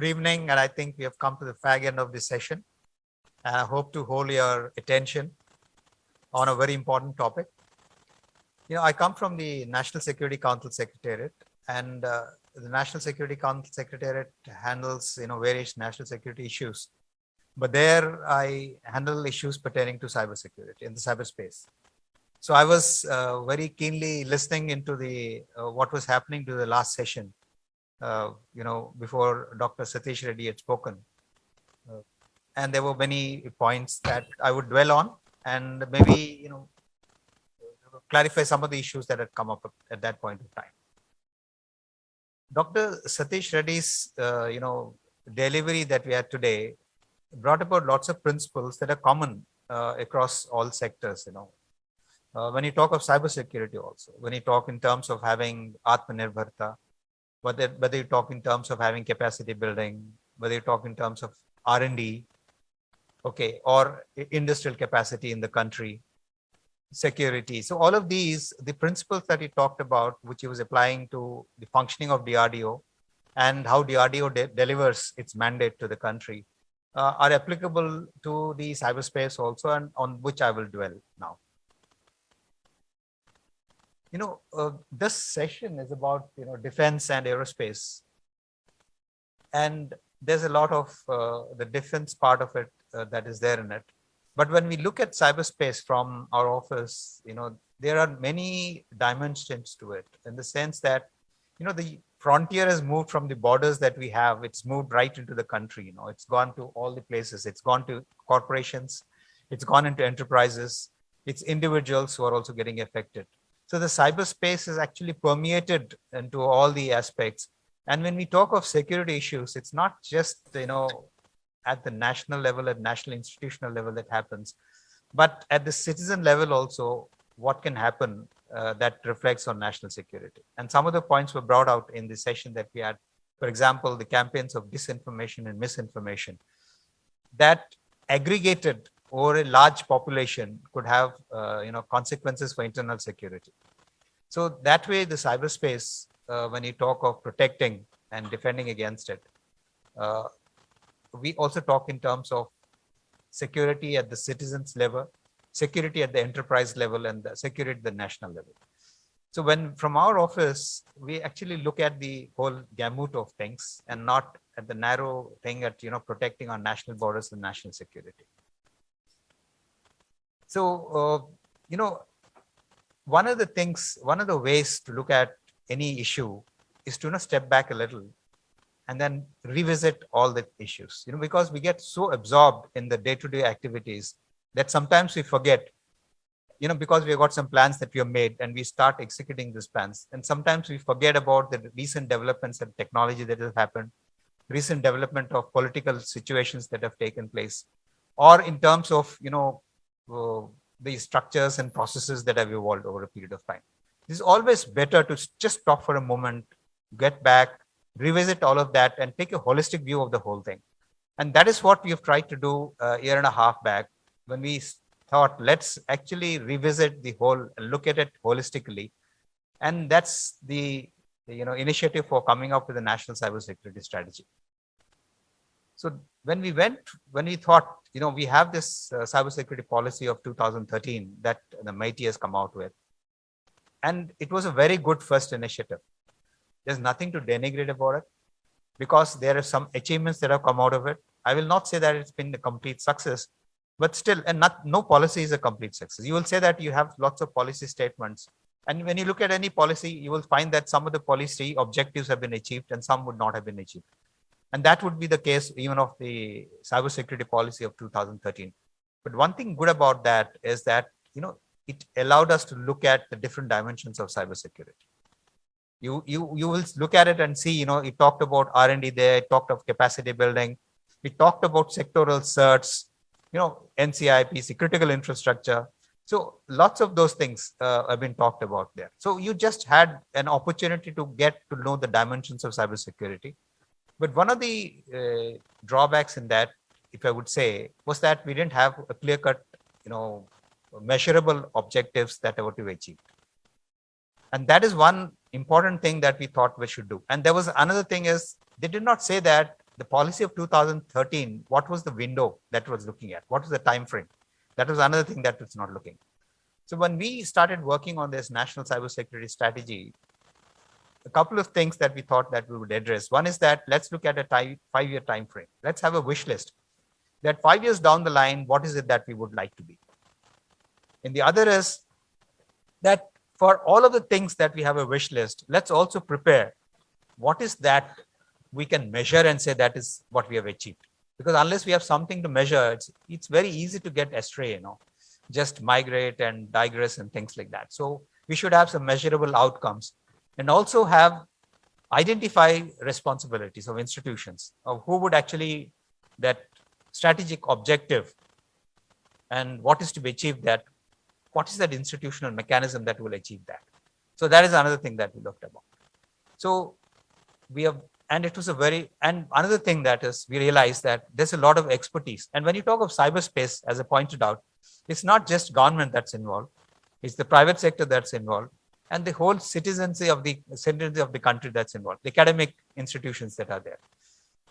Good evening, and I think we have come to the fag end of this session. And I hope to hold your attention on a very important topic. I come from the National Security Council Secretariat, and the National Security Council Secretariat handles, various national security issues. But there I handle issues pertaining to cybersecurity in the cyberspace. So I was very keenly listening into the what was happening to the last session. Before Dr. Satish Reddy had spoken. And there were many points that I would dwell on and maybe, clarify some of the issues that had come up at that point of time. Dr. Satish Reddy's, delivery that we had today brought about lots of principles that are common across all sectors, when you talk of cybersecurity also, when you talk in terms of having Atmanirbharta, whether you talk in terms of having capacity building, whether you talk in terms of R&D, or industrial capacity in the country, security. So all of these, the principles that he talked about, which he was applying to the functioning of DRDO and how DRDO delivers its mandate to the country, are applicable to the cyberspace also, and on which I will dwell now. This session is about, defense and aerospace. And there's a lot of the defense part of it that is there in it. But when we look at cyberspace from our office, there are many dimensions to it in the sense that, the frontier has moved from the borders that we have. It's moved right into the country. It's gone to all the places. It's gone to corporations. It's gone into enterprises. It's individuals who are also getting affected. So the cyberspace is actually permeated into all the aspects. And when we talk of security issues, it's not just, at the national level, at national institutional level that happens, but at the citizen level also, what can happen that reflects on national security. And some of the points were brought out in the session that we had. For example, the campaigns of disinformation and misinformation that aggregated over a large population could have consequences for internal security. So that way, the cyberspace, when you talk of protecting and defending against it, we also talk in terms of security at the citizens level, security at the enterprise level, and the security at the national level. So when from our office, we actually look at the whole gamut of things and not at the narrow thing at protecting our national borders and national security. So, one of the ways to look at any issue is to step back a little and then revisit all the issues, because we get so absorbed in the day-to-day activities that sometimes we forget, because we've got some plans that we have made and we start executing these plans. And sometimes we forget about the recent developments and technology that have happened, recent development of political situations that have taken place, or in terms of, the structures and processes that have evolved over a period of time. It's always better to just stop for a moment, get back, revisit all of that, and take a holistic view of the whole thing. And that is what we have tried to do a year and a half back when we thought, let's actually revisit the whole and look at it holistically. And that's the initiative for coming up with a national cybersecurity strategy. So when we thought, we have this cybersecurity policy of 2013 that the MIT has come out with. And it was a very good first initiative. There's nothing to denigrate about it because there are some achievements that have come out of it. I will not say that it's been a complete success, but still, and no policy is a complete success. You will say that you have lots of policy statements. And when you look at any policy, you will find that some of the policy objectives have been achieved and some would not have been achieved. And that would be the case even of the cybersecurity policy of 2013. But one thing good about that is that, it allowed us to look at the different dimensions of cybersecurity. You will look at it and see, it talked about R&D there, it talked of capacity building, it talked about sectoral certs, NCIPC, critical infrastructure. So lots of those things have been talked about there. So you just had an opportunity to get to know the dimensions of cybersecurity. But one of the drawbacks in that, if I would say, was that we didn't have a clear-cut, measurable objectives that were to be achieved. And that is one important thing that we thought we should do. And there was another thing is, they did not say that the policy of 2013, what was the window that was looking at? What was the time frame? That was another thing that was not looking. So when we started working on this national cybersecurity strategy, a couple of things that we thought that we would address. One is that let's look at a 5-year time frame. Let's have a wish list that 5 years down the line, what is it that we would like to be? And the other is that for all of the things that we have a wish list, let's also prepare what is that we can measure and say that is what we have achieved. Because unless we have something to measure, it's very easy to get astray, just migrate and digress and things like that. So we should have some measurable outcomes and also have identify responsibilities of institutions of who would actually that strategic objective and what is to be achieved, that what is that institutional mechanism that will achieve that. So that is another thing that we looked about. So we have, and it was and another thing that is, we realized that there's a lot of expertise. And when you talk of cyberspace, as I pointed out, it's not just government that's involved, it's the private sector that's involved, and the whole citizenry of the country that's involved, the academic institutions that are there.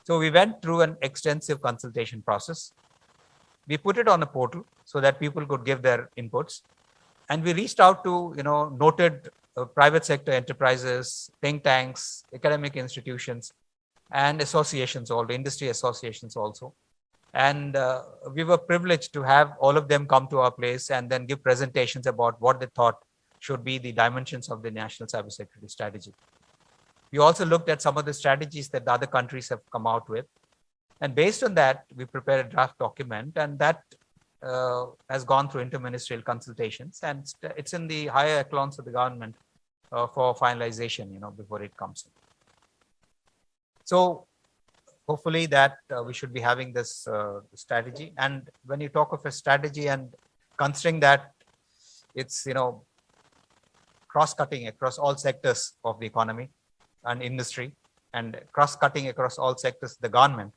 So we went through an extensive consultation process. We put it on a portal so that people could give their inputs. And we reached out to, noted private sector enterprises, think tanks, academic institutions, and associations, all the industry associations also. And we were privileged to have all of them come to our place and then give presentations about what they thought should be the dimensions of the national cybersecurity strategy. We also looked at some of the strategies that the other countries have come out with. And based on that, we prepared a draft document, and that has gone through interministerial consultations, and it's in the higher echelons of the government for finalization, before it comes in. So hopefully that we should be having this strategy. And when you talk of a strategy and considering that it's, cross-cutting across all sectors of the economy and industry, and cross-cutting across all sectors of the government,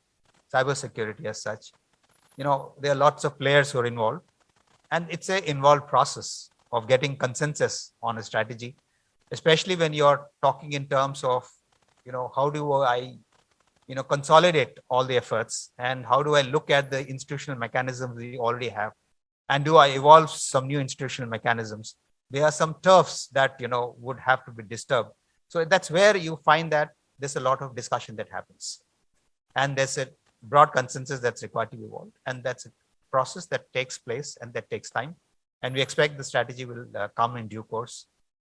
cybersecurity as such, there are lots of players who are involved, and it's an involved process of getting consensus on a strategy, especially when you're talking in terms of, how do I, consolidate all the efforts, and how do I look at the institutional mechanisms we already have, and do I evolve some new institutional mechanisms? There are some turfs that, would have to be disturbed. So that's where you find that there's a lot of discussion that happens, and there's a broad consensus that's required to be evolved, and that's a process that takes place and that takes time. And we expect the strategy will come in due course,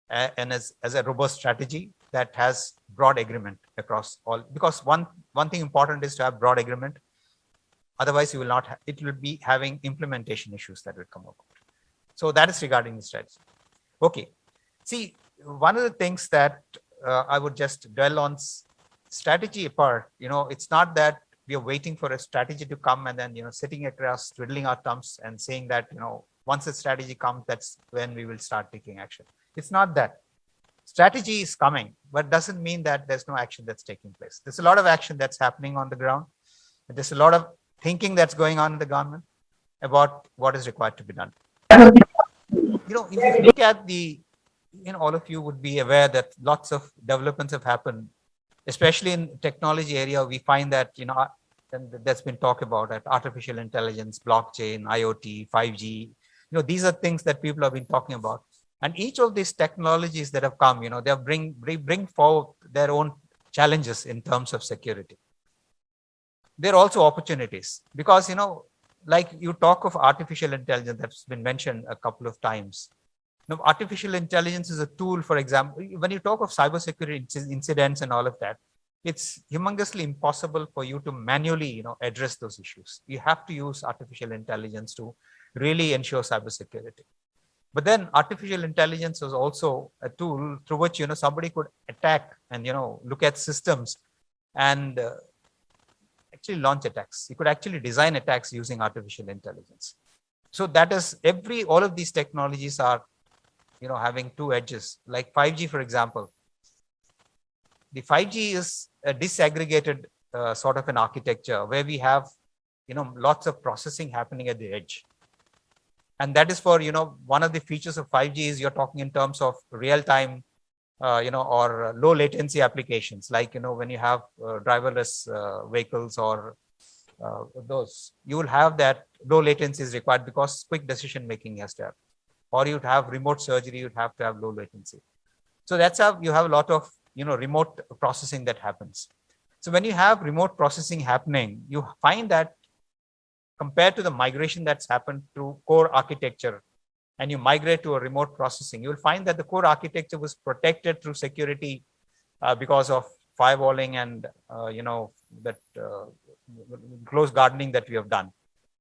and as a robust strategy that has broad agreement across all, because one thing important is to have broad agreement. Otherwise, you will not. It will be having implementation issues that will come about. So that is regarding the strategy. Okay. See, one of the things that I would just dwell on strategy apart. It's not that we are waiting for a strategy to come and then sitting across, twiddling our thumbs and saying that once the strategy comes, that's when we will start taking action. It's not that. Strategy is coming, but doesn't mean that there's no action that's taking place. There's a lot of action that's happening on the ground. There's a lot of thinking that's going on in the government about what is required to be done. If you look at all of you would be aware that lots of developments have happened, especially in technology area. We find that, and that's been talked about, at artificial intelligence, blockchain, IoT, 5G. These are things that people have been talking about. And each of these technologies that have come, they bring forward their own challenges in terms of security. There are also opportunities because, like you talk of artificial intelligence that's been mentioned a couple of times. Artificial intelligence is a tool, for example, when you talk of cybersecurity incidents and all of that, it's humongously impossible for you to manually, address those issues. You have to use artificial intelligence to really ensure cybersecurity. But then artificial intelligence was also a tool through which, somebody could attack and, look at systems and actually launch attacks. You could actually design attacks using artificial intelligence. So that is all of these technologies are, having two edges, like 5G, for example. The 5G is a disaggregated sort of an architecture where we have, lots of processing happening at the edge. And that is for, one of the features of 5G is you're talking in terms of real-time or low latency applications, like, when you have driverless vehicles or those, you will have that low latency is required because quick decision making has to happen. Or you'd have remote surgery, you'd have to have low latency. So that's how you have a lot of, remote processing that happens. So when you have remote processing happening, you find that compared to the migration that's happened to core architecture, and you migrate to a remote processing, you'll find that the core architecture was protected through security because of firewalling and, that close gardening that we have done.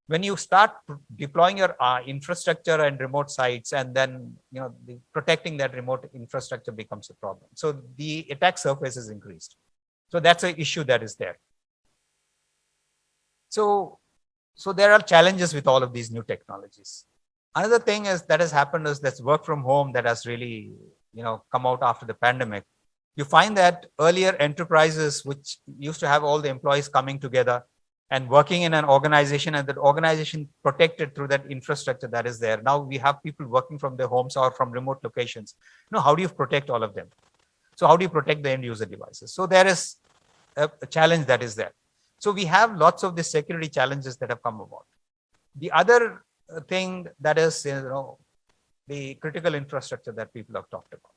When you start deploying your infrastructure and remote sites, and then, protecting that remote infrastructure becomes a problem. So the attack surface is increased. So that's an issue that is there. So there are challenges with all of these new technologies. Another thing that has happened is that's work from home that has really, come out after the pandemic. You find that earlier enterprises, which used to have all the employees coming together and working in an organization, and that organization protected through that infrastructure that is there. Now we have people working from their homes or from remote locations. How do you protect all of them? So how do you protect the end user devices? So there is a challenge that is there. So we have lots of the security challenges that have come about. The other thing that is, the critical infrastructure that people have talked about.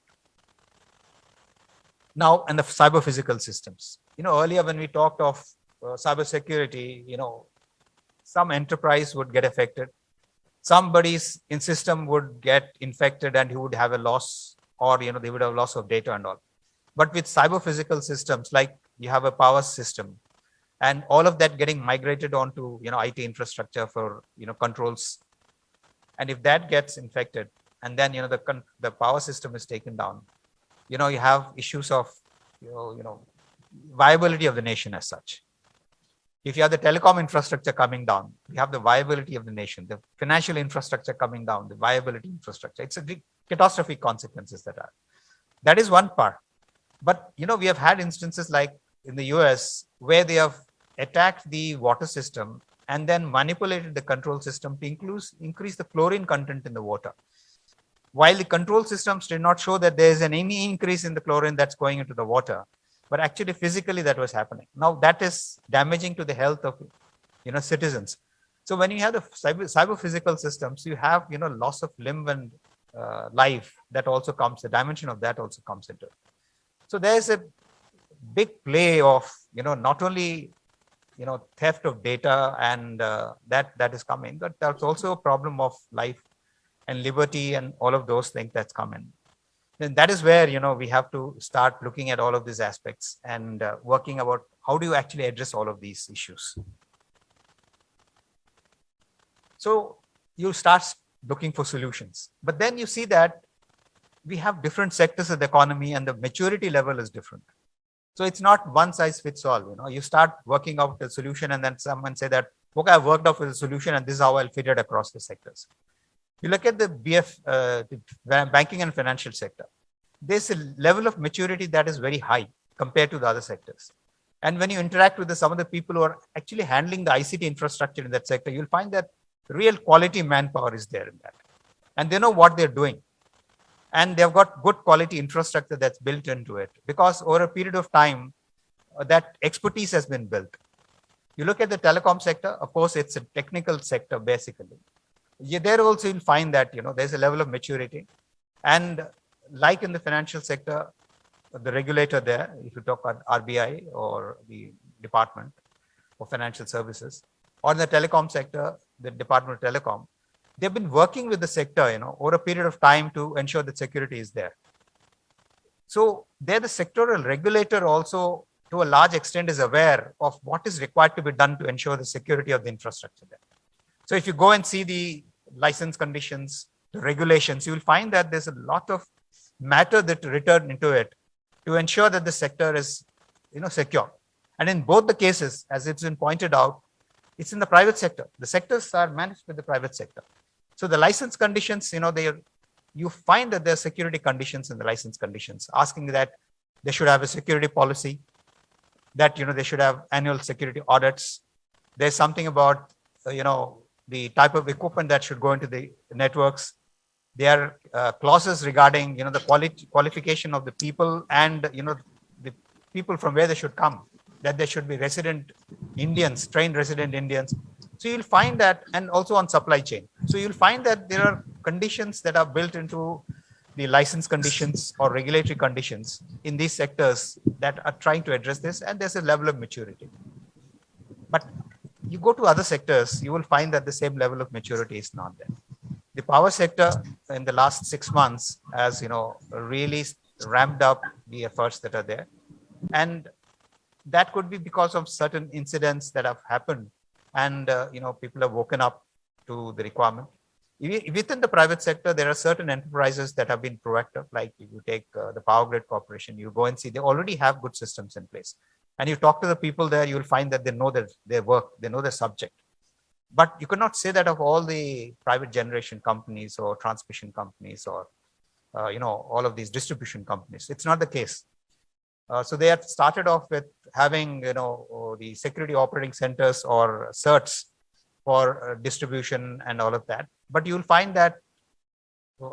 Now, and the cyber physical systems. Earlier when we talked of cyber security, some enterprise would get affected. Somebody's in system would get infected and he would have a loss, or, they would have loss of data and all. But with cyber physical systems, like you have a power system, and all of that getting migrated onto, IT infrastructure for, controls. And if that gets infected, and then, the power system is taken down, you have issues of, viability of the nation as such. If you have the telecom infrastructure coming down, you have the viability of the nation, the financial infrastructure coming down, the viability infrastructure. It's a big catastrophic consequences that is one part. But, we have had instances like in the US where they have attacked the water system and then manipulated the control system to increase the chlorine content in the water. While the control systems did not show that there is any increase in the chlorine that's going into the water, but actually physically that was happening. Now that is damaging to the health of, citizens. So when you have the cyber physical systems, you have, loss of limb and life that also comes, the dimension of that also comes into it. So there's a big play of, not only, theft of data and that is coming, but there's also a problem of life and liberty and all of those things that's coming. Then that is where, we have to start looking at all of these aspects and working about how do you actually address all of these issues. So you start looking for solutions, but then you see that we have different sectors of the economy and the maturity level is different. So it's not one size fits all. You start working out the solution and then someone say that, okay, I've worked out with a solution and this is how I'll fit it across the sectors. You look at the the banking and financial sector. There's a level of maturity that is very high compared to the other sectors. And when you interact with some of the people who are actually handling the ICT infrastructure in that sector, you'll find that real quality manpower is there in that. And they know what they're doing. And they've got good quality infrastructure that's built into it, because over a period of time, that expertise has been built. You look at the telecom sector, of course, it's a technical sector, basically. There also you'll find that, there's a level of maturity. And like in the financial sector, the regulator there, if you talk about RBI or the Department of Financial Services, or in the telecom sector, the Department of Telecom, they've been working with the sector, over a period of time to ensure that security is there. So there, the sectoral regulator also, to a large extent, is aware of what is required to be done to ensure the security of the infrastructure there. So if you go and see the license conditions, the regulations, you will find that there's a lot of matter that return into it to ensure that the sector is, secure. And in both the cases, as it's been pointed out, it's in the private sector. The sectors are managed by the private sector. So the license conditions, you find that there are security conditions in the license conditions, asking that they should have a security policy, that, they should have annual security audits. There's something about, the type of equipment that should go into the networks. There are clauses regarding, the qualification of the people and, the people from where they should come, that they should be resident Indians, trained resident Indians. So you'll find that, and also on supply chain. So you'll find that there are conditions that are built into the license conditions or regulatory conditions in these sectors that are trying to address this, and there's a level of maturity. But you go to other sectors, you will find that the same level of maturity is not there. The power sector in the last 6 months has, really ramped up the efforts that are there. And that could be because of certain incidents that have happened, and, people have woken up to the requirement. Within the private sector, there are certain enterprises that have been proactive, like if you take the Power Grid Corporation, you go and see they already have good systems in place. And you talk to the people there, you will find that they know their work, they know their subject. But you cannot say that of all the private generation companies or transmission companies or, all of these distribution companies. It's not the case. So they have started off with having, the security operating centers or certs for distribution and all of that. But you'll find that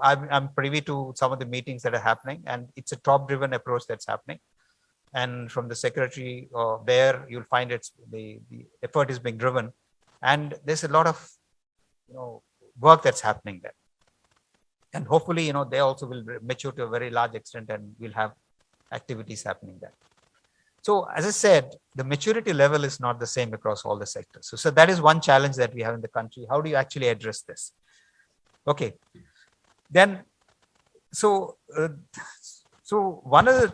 I'm privy to some of the meetings that are happening, and it's a top-driven approach that's happening. And from the secretary there, you'll find the effort is being driven, and there's a lot of work that's happening there. And hopefully, they also will mature to a very large extent, and we'll have activities happening there. So as I said, the maturity level is not the same across all the sectors. So that is one challenge that we have in the country. How do you actually address this? Okay. Then, so one of the,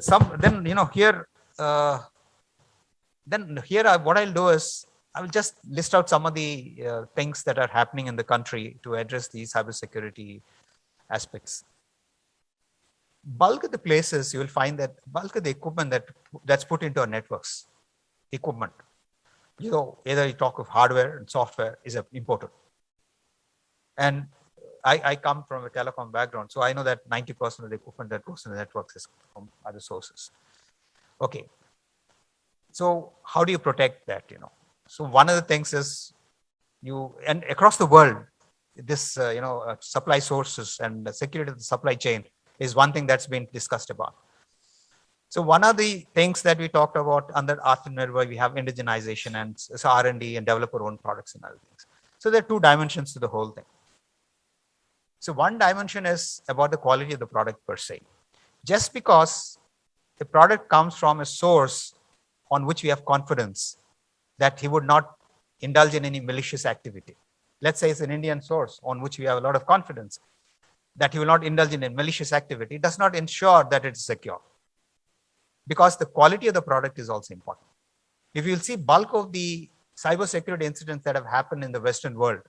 what I'll do is I will just list out some of the things that are happening in the country to address these cybersecurity aspects. Bulk of the places you will find that bulk of the equipment that's put into our networks, equipment, either you talk of hardware and software is imported. And I come from a telecom background, so I know that 90% of the equipment that goes in the networks is from other sources. Okay. So how do you protect that? So one of the things is and across the world, this supply sources and the security of the supply chain is one thing that's been discussed about. So one of the things that we talked about under Atmanirbhar, we have indigenization and so R&D and developer-owned products and other things. So there are two dimensions to the whole thing. So one dimension is about the quality of the product per se. Just because the product comes from a source on which we have confidence that he would not indulge in any malicious activity. Let's say it's an Indian source on which we have a lot of confidence that he will not indulge in a malicious activity, does not ensure that it's secure. Because the quality of the product is also important. If you'll see bulk of the cybersecurity incidents that have happened in the Western world,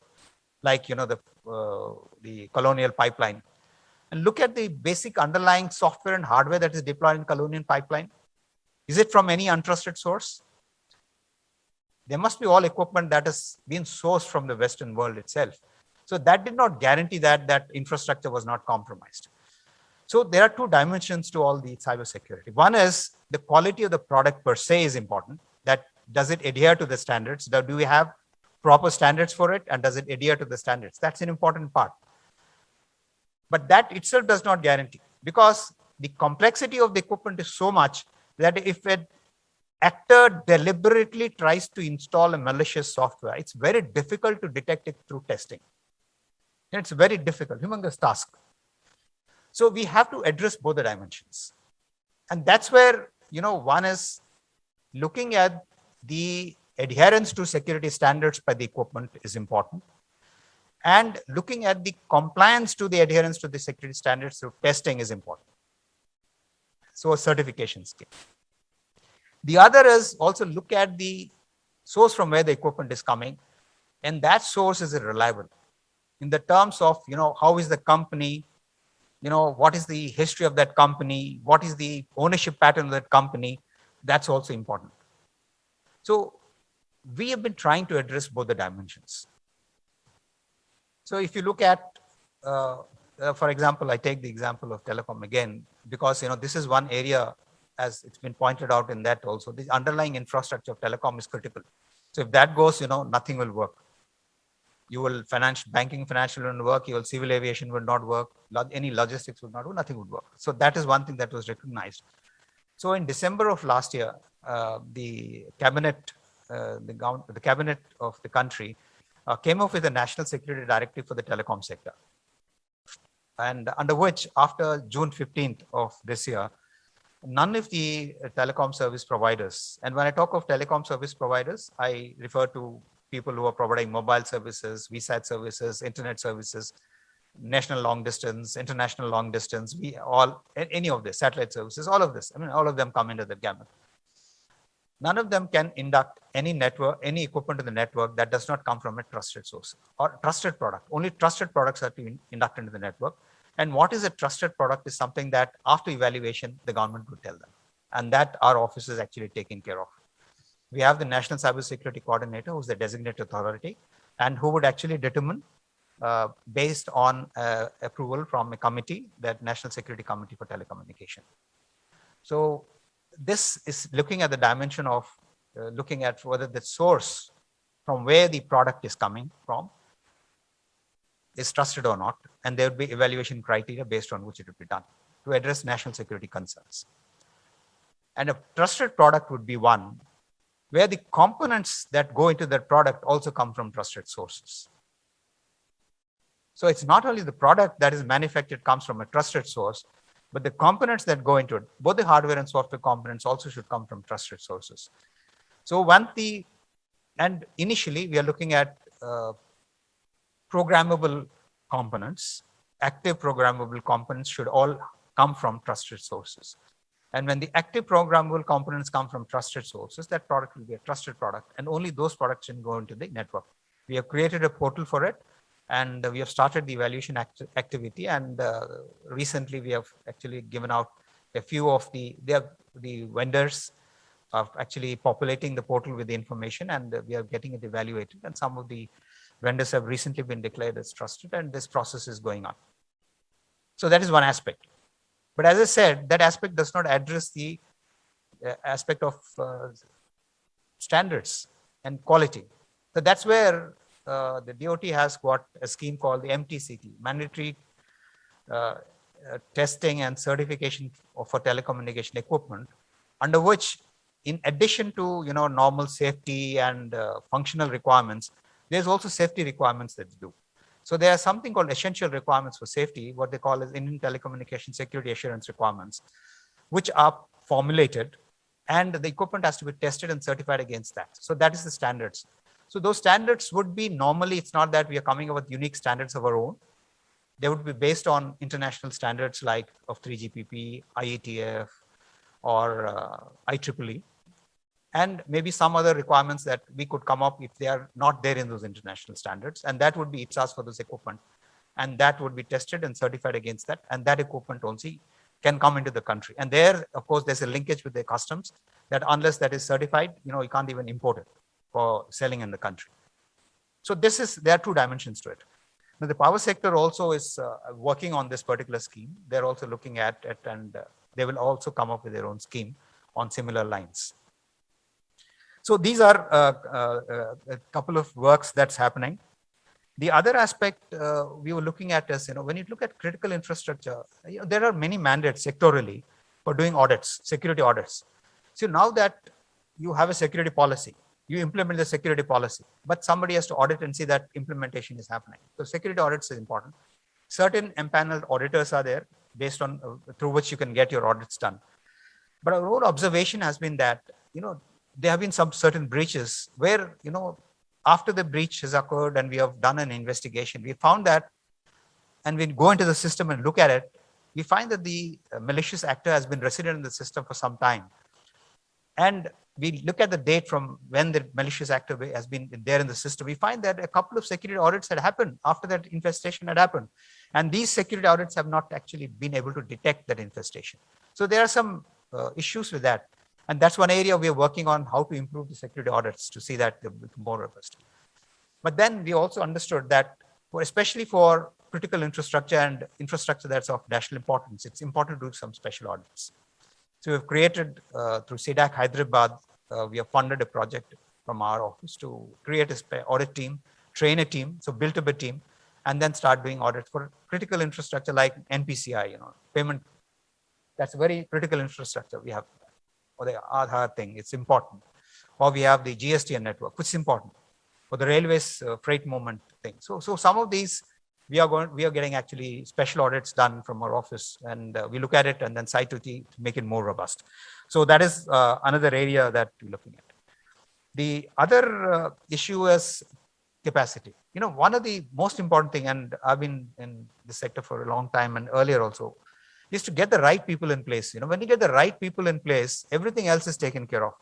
like the Colonial Pipeline, and look at the basic underlying software and hardware that is deployed in Colonial Pipeline. Is it from any untrusted source? There must be all equipment that has been sourced from the Western world itself. So that did not guarantee that infrastructure was not compromised. So there are two dimensions to all the cybersecurity. One is the quality of the product per se is important. That does it adhere to the standards? Do we have proper standards for it? And does it adhere to the standards? That's an important part. But that itself does not guarantee, because the complexity of the equipment is so much that if an actor deliberately tries to install a malicious software, it's very difficult to detect it through testing. It's a very difficult, humongous task. So we have to address both the dimensions. And that's where, one is looking at the adherence to security standards by the equipment is important. And looking at the compliance to the adherence to the security standards through testing is important. So a certification scheme. The other is also look at the source from where the equipment is coming. And that source is reliable. In the terms of, how is the company, what is the history of that company, what is the ownership pattern of that company, that's also important. So we have been trying to address both the dimensions. So if you look at, for example, I take the example of telecom again, because, this is one area, as it's been pointed out in that also, the underlying infrastructure of telecom is critical. So if that goes, nothing will work. banking, financial wouldn't work, your civil aviation would not work, any logistics would not work, nothing would work. So that is one thing that was recognized. So in December of last year, the cabinet, the cabinet of the country came up with a national security directive for the telecom sector. And under which, after June 15th of this year, none of the telecom service providers, and when I talk of telecom service providers, I refer to people who are providing mobile services, VSAT services, internet services, national long distance, international long distance, any of this, satellite services, all of this. I mean, all of them come into the gamut. None of them can induct any network, any equipment to the network that does not come from a trusted source or trusted product. Only trusted products are to induct into the network. And what is a trusted product is something that after evaluation, the government would tell them. And that our office is actually taking care of. We have the National Cybersecurity Coordinator, who's the designated authority, and who would actually determine based on approval from a committee, that National Security Committee for Telecommunication. So this is looking at the dimension of looking at whether the source from where the product is coming from is trusted or not, and there would be evaluation criteria based on which it would be done to address national security concerns. And a trusted product would be one where the components that go into that product also come from trusted sources. So it's not only the product that is manufactured comes from a trusted source, but the components that go into it, both the hardware and software components also should come from trusted sources. So and initially we are looking at programmable components. Active programmable components should all come from trusted sources. And when the active programmable components come from trusted sources, that product will be a trusted product, and only those products can go into the network. We have created a portal for it, and we have started the evaluation activity. And recently we have actually given out a few of the vendors of actually populating the portal with the information, and we are getting it evaluated. And some of the vendors have recently been declared as trusted, and this process is going on. So that is one aspect. But as I said, that aspect does not address the aspect of standards and quality. So that's where the DOT has got a scheme called the MTCT, Mandatory Testing and Certification for Telecommunication Equipment, under which, in addition to normal safety and functional requirements, there's also safety requirements that do. So there are something called essential requirements for safety, what they call as Indian Telecommunication Security Assurance Requirements, which are formulated, and the equipment has to be tested and certified against that. So that is the standards. So those standards would be normally, it's not that we are coming up with unique standards of our own. They would be based on international standards like of 3GPP, IETF, or IEEE, and maybe some other requirements that we could come up if they are not there in those international standards. And that would be ITSAs for this equipment. And that would be tested and certified against that. And that equipment only can come into the country. And there, of course, there's a linkage with the customs that unless that is certified, you can't even import it for selling in the country. So there are two dimensions to it. Now, the power sector also is working on this particular scheme. They're also looking at it, and they will also come up with their own scheme on similar lines. So these are a couple of works that's happening. The other aspect we were looking at is, when you look at critical infrastructure, there are many mandates sectorally for doing audits, security audits. So now that you have a security policy, you implement the security policy, but somebody has to audit and see that implementation is happening. So security audits is important. Certain empaneled auditors are there based on through which you can get your audits done. But our whole observation has been that, there have been some certain breaches where, after the breach has occurred and we have done an investigation, we found that, and we go into the system and look at it, we find that the malicious actor has been resident in the system for some time. And we look at the date from when the malicious actor has been there in the system. We find that a couple of security audits had happened after that infestation had happened. And these security audits have not actually been able to detect that infestation. So there are some issues with that. And that's one area we are working on, how to improve the security audits to see that they're more robust. But then we also understood that, especially for critical infrastructure and infrastructure that's of national importance, it's important to do some special audits. So we've created, through CDAC Hyderabad, we have funded a project from our office to create an audit team train a team, so build up a team, and then start doing audits for critical infrastructure like NPCI, payment. That's a very critical infrastructure we have, or the Aadhaar thing, it's important. Or we have the GSTN network, which is important, or the railways freight movement thing. So some of these we are getting actually special audits done from our office, and we look at it and then site to make it more robust. So that is another area that we're looking at. The other issue is capacity. One of the most important thing, and I've been in this sector for a long time and earlier also, is to get the right people in place. When you get the right people in place, everything else is taken care of.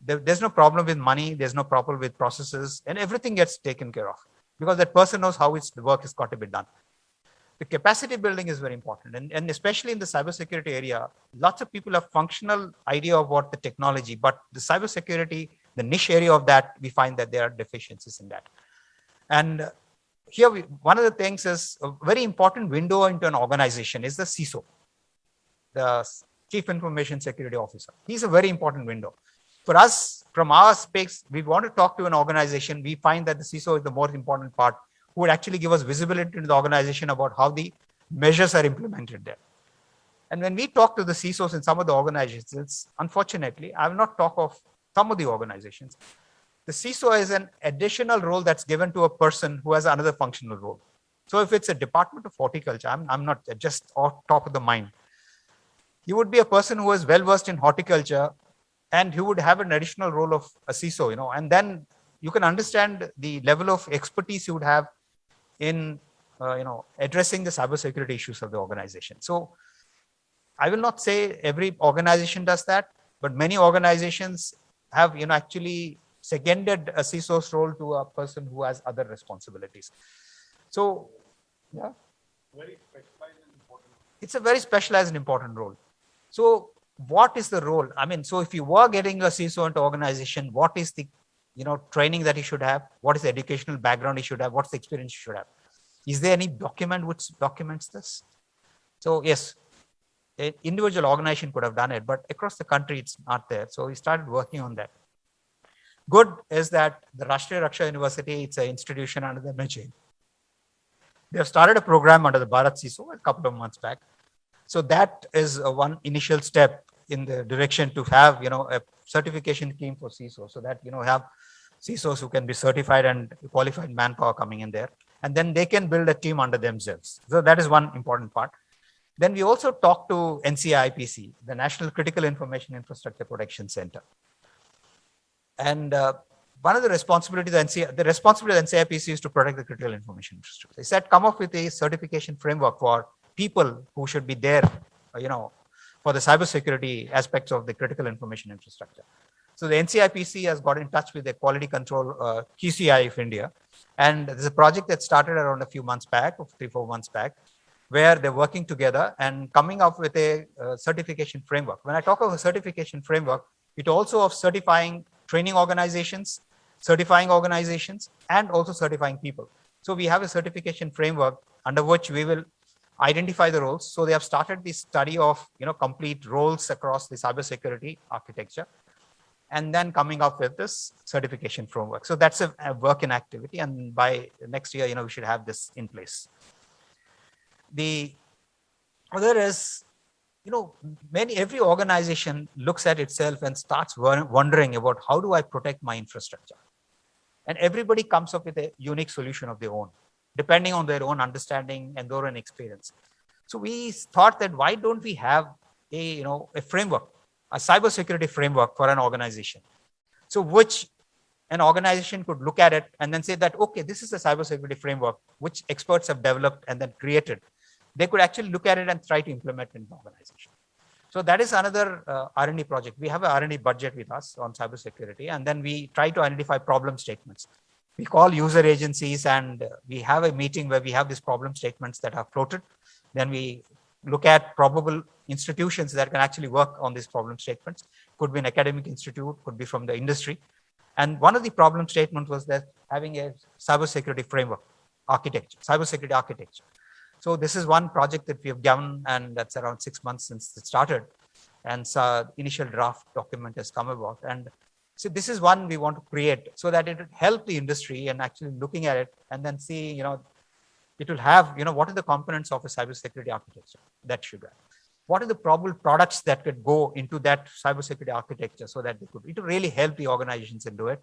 There's no problem with money, there's no problem with processes, and everything gets taken care of because that person knows how the work has got to be done. The capacity building is very important, and especially in the cybersecurity area, lots of people have functional idea of what the technology, but the cybersecurity, the niche area of that, we find that there are deficiencies in that. And here, one of the things is a very important window into an organization is the CISO, the Chief Information Security Officer. He's a very important window. For us, from our space, we want to talk to an organization. We find that the CISO is the most important part, who would actually give us visibility into the organization about how the measures are implemented there. And when we talk to the CISOs in some of the organizations, unfortunately, I will not talk of some of the organizations. The CISO is an additional role that's given to a person who has another functional role. So if it's a department of horticulture, I'm not just off top of the mind. He would be a person who is well versed in horticulture, and he would have an additional role of a CISO, and then you can understand the level of expertise he would have in, addressing the cybersecurity issues of the organization. So I will not say every organization does that, but many organizations have, actually seconded a CISO's role to a person who has other responsibilities. So, yeah. Very specialized and important. It's a very specialized and important role. So what is the role? So if you were getting a CISO into organization, what is the, training that he should have? What is the educational background he should have? What's the experience he should have? Is there any document which documents this? So yes, an individual organization could have done it, but across the country, it's not there. So we started working on that. Good is that the Rashtriya Raksha University, it's an institution under the MHA. They have started a program under the Bharat CISO a couple of months back. So that is one initial step in the direction to have, a certification scheme for CISO, so that, have CISOs who can be certified and qualified manpower coming in there, and then they can build a team under themselves. So that is one important part. Then we also talked to NCIPC, the National Critical Information Infrastructure Protection Center. And one of the responsibilities of NCIPC is to protect the critical information infrastructure. They said, come up with a certification framework for people who should be there, for the cybersecurity aspects of the critical information infrastructure. So the NCIPC has got in touch with the Quality Control QCI of India. And there's a project that started around a few months back, 3-4 months back, where they're working together and coming up with a certification framework. When I talk of a certification framework, it also of certifying training organizations, certifying organizations, and also certifying people. So we have a certification framework under which we will identify the roles. So they have started the study of, complete roles across the cybersecurity architecture, and then coming up with this certification framework. So that's a work in activity. And by next year, we should have this in place. The other is, every organization looks at itself and starts wondering about how do I protect my infrastructure? And everybody comes up with a unique solution of their own, depending on their own understanding and their own experience. So we thought that why don't we have a framework, a cybersecurity framework for an organization? So which an organization could look at it and then say that, okay, this is a cybersecurity framework which experts have developed and then created. They could actually look at it and try to implement it in the organization. So that is another R&D project. We have an R&D budget with us on cybersecurity, and then we try to identify problem statements. We call user agencies, and we have a meeting where we have these problem statements that are floated. Then we look at probable institutions that can actually work on these problem statements. Could be an academic institute, could be from the industry. And one of the problem statements was that having a cybersecurity framework architecture, cybersecurity architecture. So this is one project that we have done, and that's around 6 months since it started. And so initial draft document has come about. And So this is one we want to create so that it will help the industry and actually looking at it and then see, it will have, what are the components of a cybersecurity architecture that should have. What are the probable products that could go into that cybersecurity architecture so that it will really help the organizations and do it.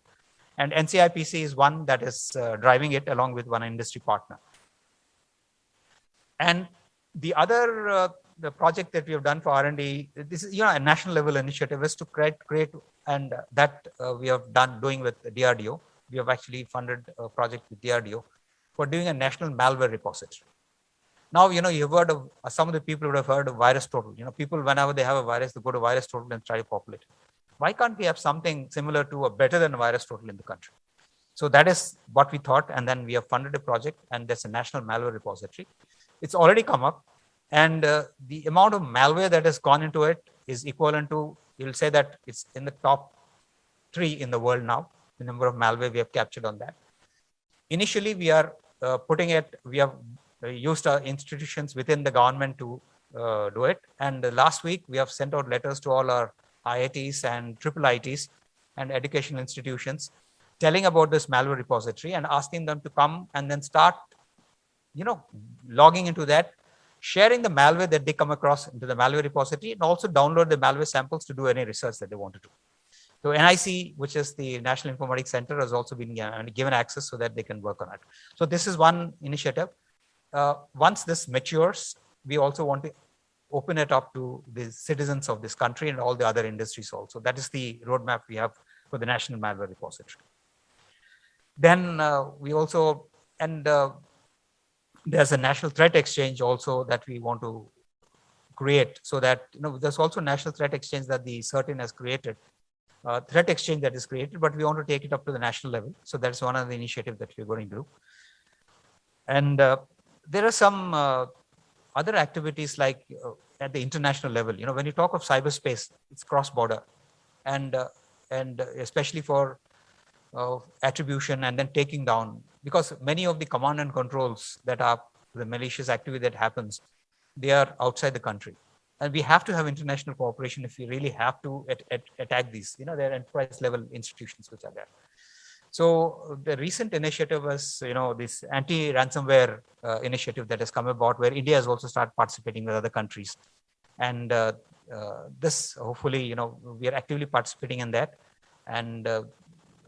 And NCIPC is one that is driving it along with one industry partner. And the other the project that we have done for R&D, this is a national level initiative, is to create and that we have doing with DRDO. We have actually funded a project with DRDO for doing a national malware repository. Now, you've heard of, some of the people would have heard of VirusTotal. People, whenever they have a virus, they go to VirusTotal and try to populate it. Why can't we have something similar to or better than VirusTotal in the country? So that is what we thought. And then we have funded a project, and there's a national malware repository. It's already come up. And the amount of malware that has gone into it is equivalent to, you'll say that it's in the top 3 in the world now, the number of malware we have captured on that. Initially, we are putting it, we have used our institutions within the government to do it. And last week, we have sent out letters to all our IITs and triple ITs and educational institutions telling about this malware repository and asking them to come and then start, logging into that, sharing the malware that they come across into the malware repository, and also download the malware samples to do any research that they want to do. So NIC, which is the National Informatics Center, has also been given access so that they can work on it. So this is one initiative. Once this matures, we also want to open it up to the citizens of this country and all the other industries also. That is the roadmap we have for the National Malware Repository. Then we also, and there's a national threat exchange also that we want to create so that, there's also a national threat exchange that the CERTIN has created, threat exchange that is created, but we want to take it up to the national level. So that's one of the initiatives that we're going to do. And there are some other activities like at the international level. When you talk of cyberspace, it's cross-border, and especially for attribution and then taking down, because many of the command and controls that are the malicious activity that happens, they are outside the country. And we have to have international cooperation if we really have to attack these. They're enterprise level institutions which are there. So the recent initiative was, this anti-ransomware initiative that has come about, where India has also started participating with other countries. And this, hopefully, we are actively participating in that.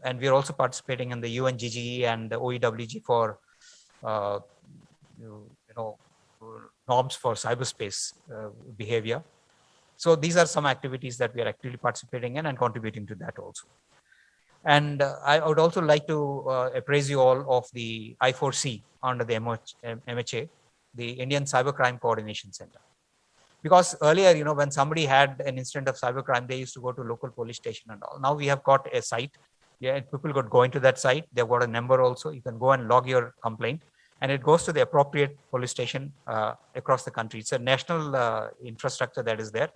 And we are also participating in the UNGGE and the OEWG for, norms for cyberspace behavior. So these are some activities that we are actively participating in and contributing to that also. And I would also like to appraise you all of the I4C under the MHA, the Indian Cybercrime Coordination Center. Because earlier, when somebody had an incident of cybercrime, they used to go to local police station and all. Now we have got a site. Yeah, people could go into that site. They've got a number also. You can go and log your complaint, and it goes to the appropriate police station across the country. It's a national infrastructure that is there.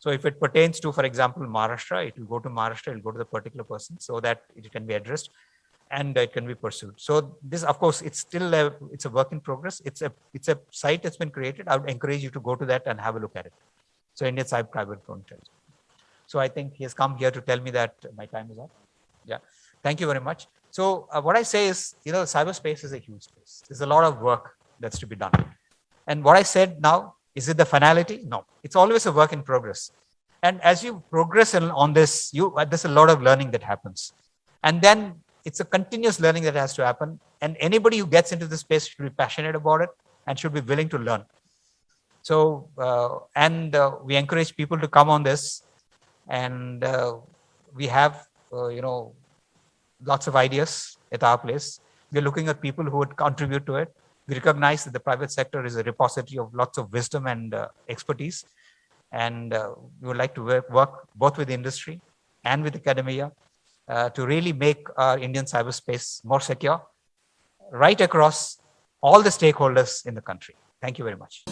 So if it pertains to, for example, Maharashtra, it will go to Maharashtra, it will go to the particular person so that it can be addressed and it can be pursued. So this, of course, it's still it's a work in progress. It's a site that's been created. I would encourage you to go to that and have a look at it. So Indian Cyber Intelligence. So I think he has come here to tell me that my time is up. Yeah, thank you very much. So what I say is, cyberspace is a huge space. There's a lot of work that's to be done. And what I said now, is it the finality? No, it's always a work in progress. And as you progress on this, there's a lot of learning that happens. And then it's a continuous learning that has to happen. And anybody who gets into this space should be passionate about it and should be willing to learn. So, we encourage people to come on this. And we have, lots of ideas at our place. We're looking at people who would contribute to it. We recognize that the private sector is a repository of lots of wisdom and expertise. And we would like to work both with industry and with academia to really make our Indian cyberspace more secure right across all the stakeholders in the country. Thank you very much.